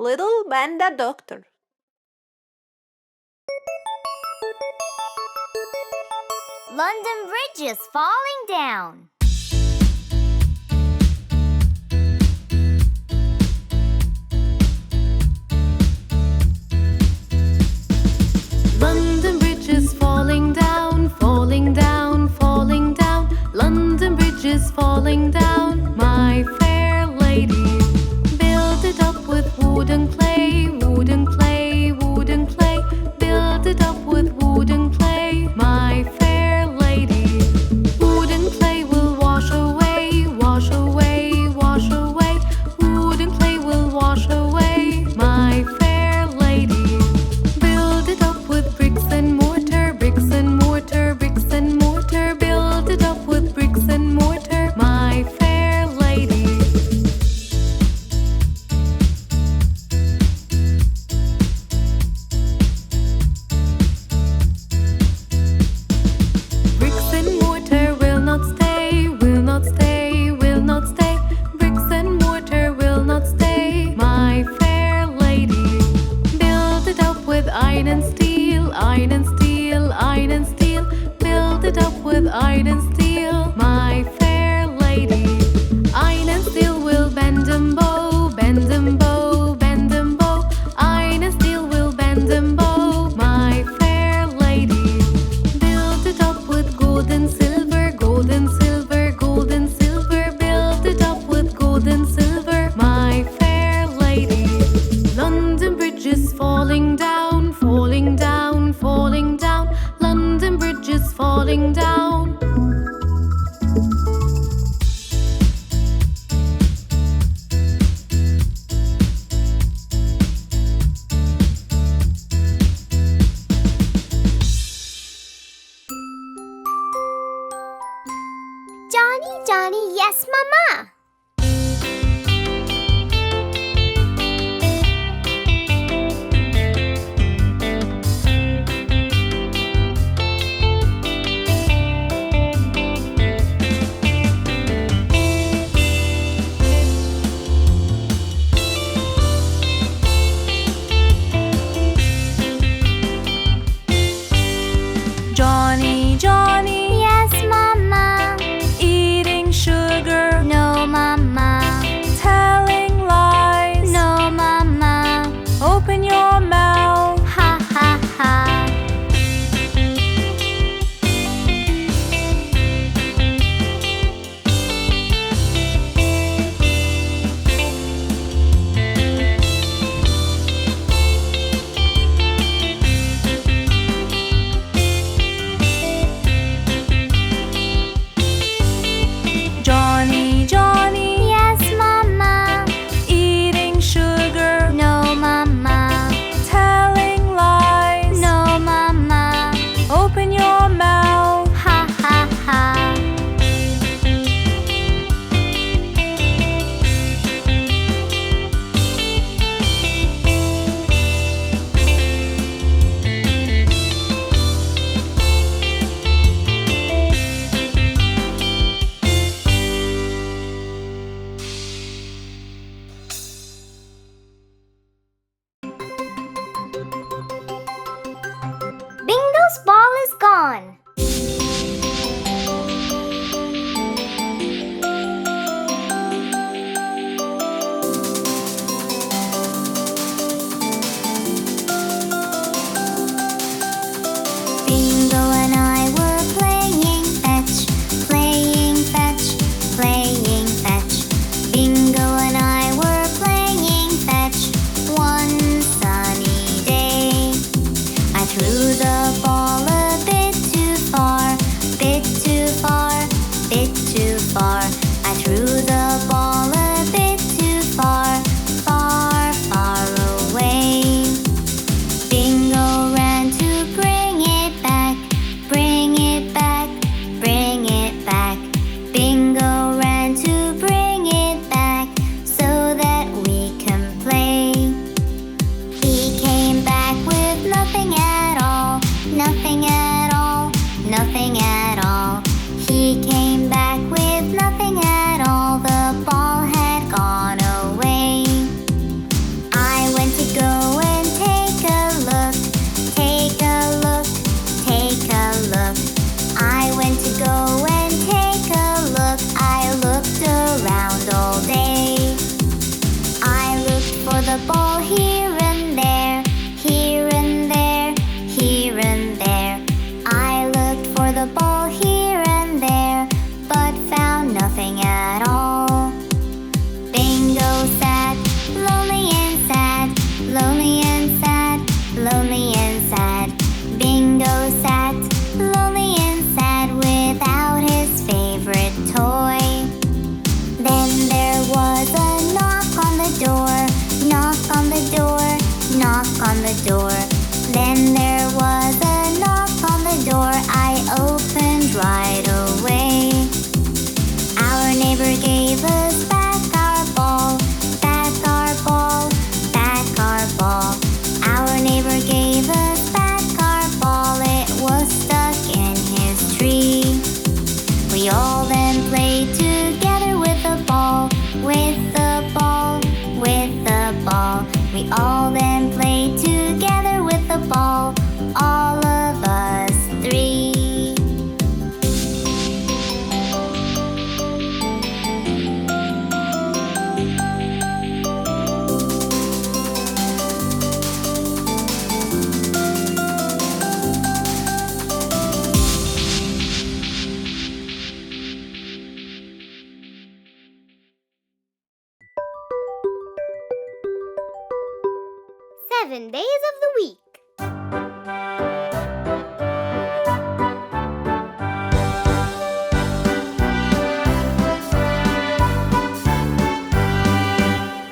Little panda doctor. London Bridge is falling down. London Bridge is falling down, falling down, falling down. London Bridge is falling down, my fair lady. Build it up with wooden clay, wooden clay, wooden clay. Build it up with wooden clay, my fair lady. Wooden clay will wash away, wash away, wash away. Wooden clay will wash away, my fair lady. Build it up with bricks and mortar, bricks and mortar, bricks and mortar. Build it up with bricks and mortar, my fair lady. Bricks and mortar will not stay, will not stay, will not stay. Bricks and mortar will not stay, my fair lady. Build it up with iron and steel, iron and steel, iron and steel. Build it up with iron and steel, my fair lady. Iron and steel will bend and bow, bend and bow, bend and bow. Iron and steel will bend and bow, my fair lady. Build it up with gold and silver, gold and silver, gold and silver. Build it up with gold and silver, my fair lady. London Bridge is falling down, falling down, falling down. London Bridge is falling down. Johnny, Johnny, yes, Mama. Johnny, Johnny, Yes, Mama. eating sugar. No, door. Then there was a knock on the door. I opened right away. Our neighbor gave us back our ball, back our ball, back our ball. Our neighbor gave us back our ball. It was stuck in his tree. We all then played together with the ball, with the ball, with the ball. We all then played together with the ball, all of us three. Seven days of the week.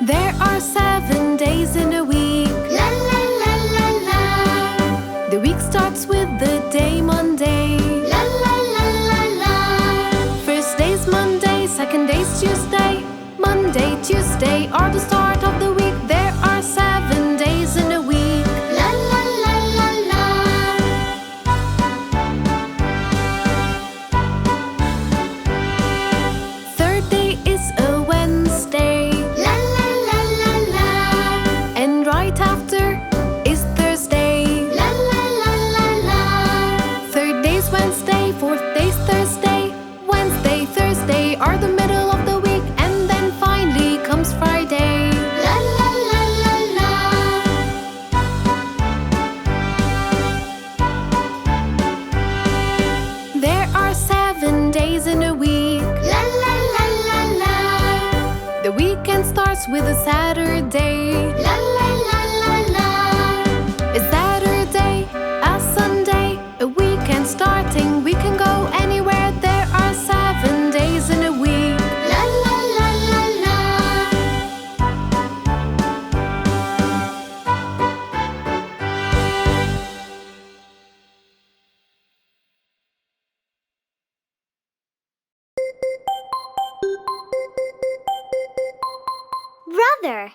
There are 7 days in a week. La la la la la. The week starts with the day Monday. La la la la la. First day's Monday, second day's Tuesday. Monday, Tuesday are the start of the week. There are 7 days in a week. La la la la la. Third day is a Wednesday. La la la la la. And right after is Thursday. La la la la la. Third day's Wednesday, fourth day's Thursday. Wednesday, Thursday are the middle of the week. And then finally comes Friday. La la la la la. There are 7 days in a week. La la la la la. The weekend starts with a Saturday. La la la la la. A Saturday, a Sunday, a weekend starting. We can go anywhere. There are 7 days in a week. La la la la la. Brother,